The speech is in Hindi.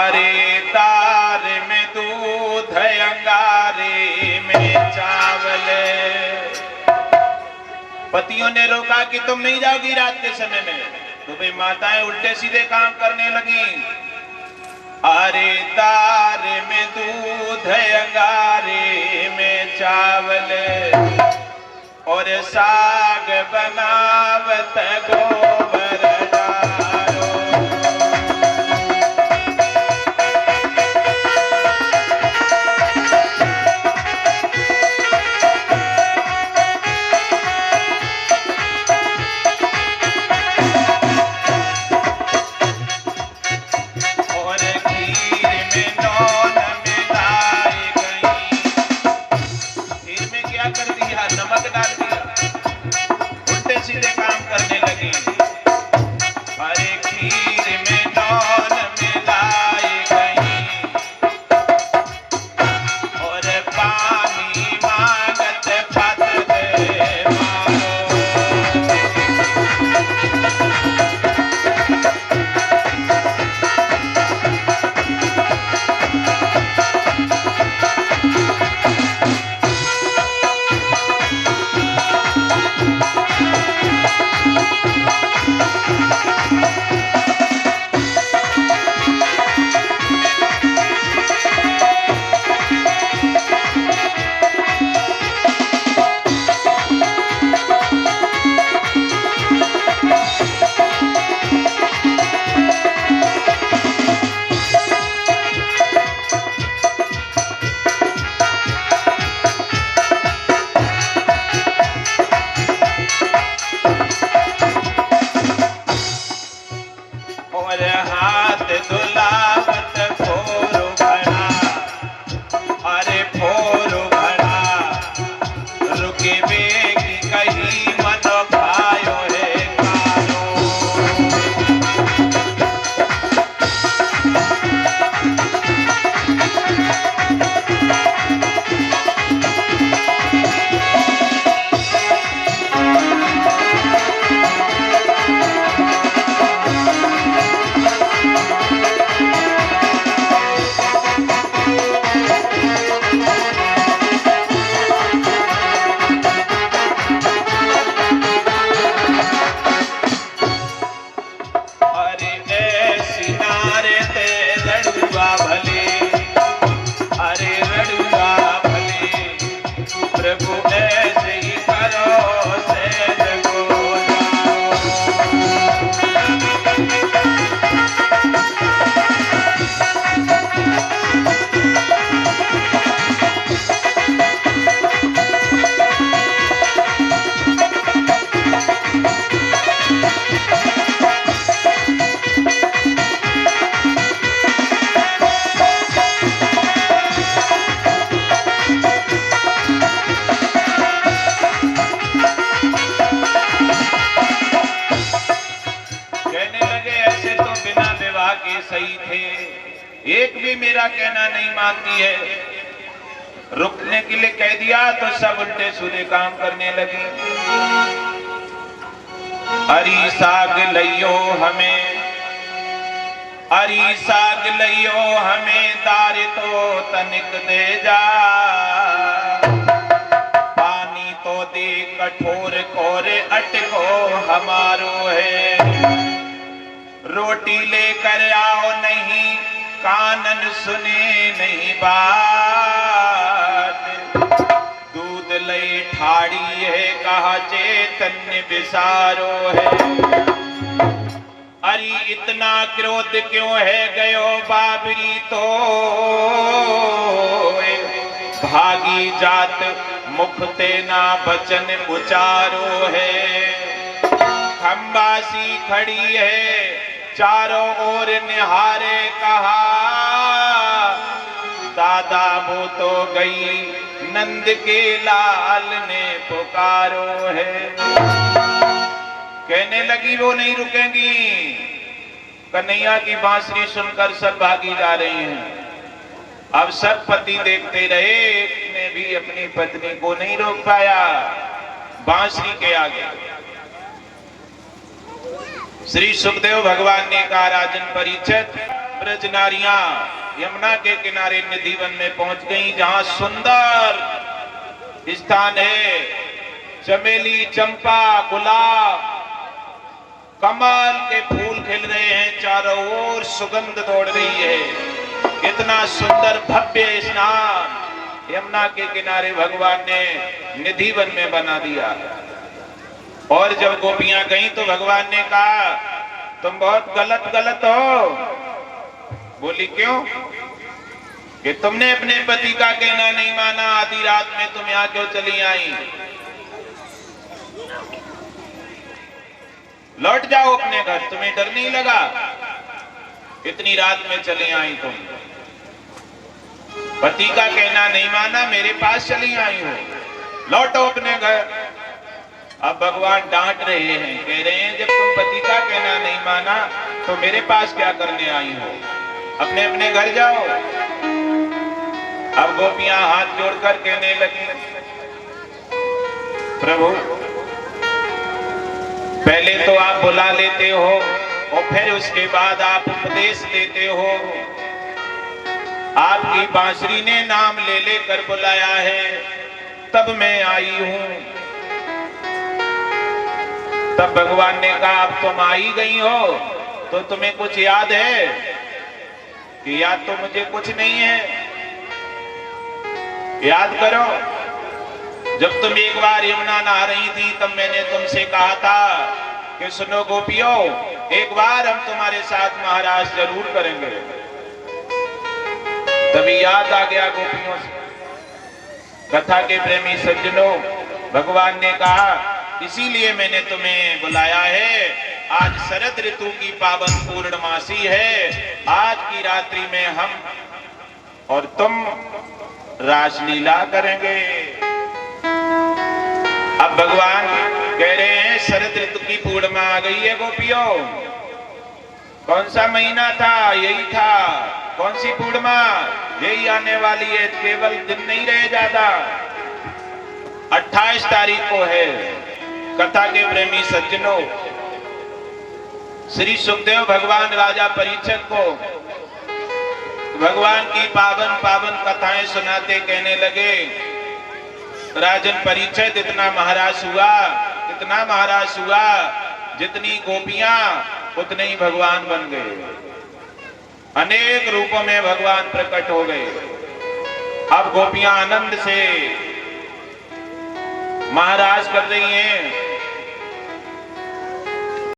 अरे तार में दूध अंगारे में चावल। पतियों ने रोका कि तुम नहीं जाओगी रात के समय में, तो भाई माताएं उल्टे सीधे काम करने लगी। अरे तार में दूध अंगारे में चावल, और साग बनावत गोबर डारो। सही थे, एक भी मेरा कहना नहीं मानती है। रुकने के लिए कह दिया तो सब उल्टे सीधे काम करने लगी। अरी साग लइयो हमें, अरी साग लइयो हमें, दार तो तनिक दे जा। पानी तो दे कठोर कोरे अटको हमारो है। रोटी लेकर आओ नहीं, कानन सुने नहीं बात। दूध लई ठाड़ी है, कहा चैतन्य विसारो है। अरे इतना क्रोध क्यों है गयो बाबरी तो, भागी जात मुख ते ना बचन उचारो है। खंबासी खड़ी है, चारों ओर निहारे, कहा दादा वो तो गई, नंद के लाल ने पुकारो है। कहने लगी वो नहीं रुकेंगी। कन्हैया की बांसुरी सुनकर सब भागी जा रही हैं। अब सब पति देखते रहे, एक ने भी अपनी पत्नी को नहीं रोक पाया बांसुरी के आगे। श्री सुखदेव भगवान ने कहा राजन परीक्षित, ब्रज नारियां यमुना के किनारे निधिवन में पहुंच गई, जहां सुंदर स्थान है। चमेली, चंपा, गुलाब, कमल के फूल खिल रहे हैं, चारों ओर सुगंध दौड़ रही है। इतना सुंदर भव्य स्नान यमुना के किनारे भगवान ने निधिवन में बना दिया। और जब गोपियां गईं तो भगवान ने कहा, तुम बहुत गलत हो। बोली क्यों? कि तुमने अपने पति का कहना नहीं माना, आधी रात में तुम यहां क्यों चली आई? लौट जाओ अपने घर, तुम्हें डर नहीं लगा? इतनी रात में चली आई तुम, पति का कहना नहीं माना, मेरे पास चली आई हो, लौटो अपने घर। अब भगवान डांट रहे हैं, कह रहे हैं जब तुम पति का कहना नहीं माना तो मेरे पास क्या करने आई हो? अपने अपने घर जाओ। अब गोपियां हाथ जोड़कर कहने लगी, प्रभु पहले तो आप बुला लेते हो और फिर उसके बाद आप उपदेश देते हो। आपकी बांसुरी ने नाम ले लेकर बुलाया है, तब मैं आई हूं। तब भगवान ने कहा, अब तुम आई गई हो तो तुम्हें कुछ याद है? कि याद तो मुझे कुछ नहीं है। याद करो, जब तुम एक बार यमुना नहा रही थी तब मैंने तुमसे कहा था कि सुनो गोपियों, एक बार हम तुम्हारे साथ महाराज जरूर करेंगे। तभी याद आ गया गोपियों से। कथा के प्रेमी सज्जनों, भगवान ने कहा इसीलिए मैंने तुम्हें बुलाया है। आज शरद ऋतु की पावन पूर्णमासी है। आज की रात्रि में हम और तुम रासलीला करेंगे। अब भगवान कह रहे हैं शरद ऋतु की पूर्णिमा आ गई है गोपियों। कौन सा महीना था? यही था। कौन सी पूर्णिमा? यही आने वाली है, केवल दिन नहीं रहे ज्यादा। 28 तारीख को है। कथा के प्रेमी सज्जनों, श्री सुखदेव भगवान राजा परीक्षित को भगवान की पावन पावन कथाएं सुनाते कहने लगे, राजन परीक्षित इतना महाराज हुआ, जितनी गोपियां उतने ही भगवान बन गए। अनेक रूपों में भगवान प्रकट हो गए। अब गोपियां आनंद से महाराज कर रही हैं,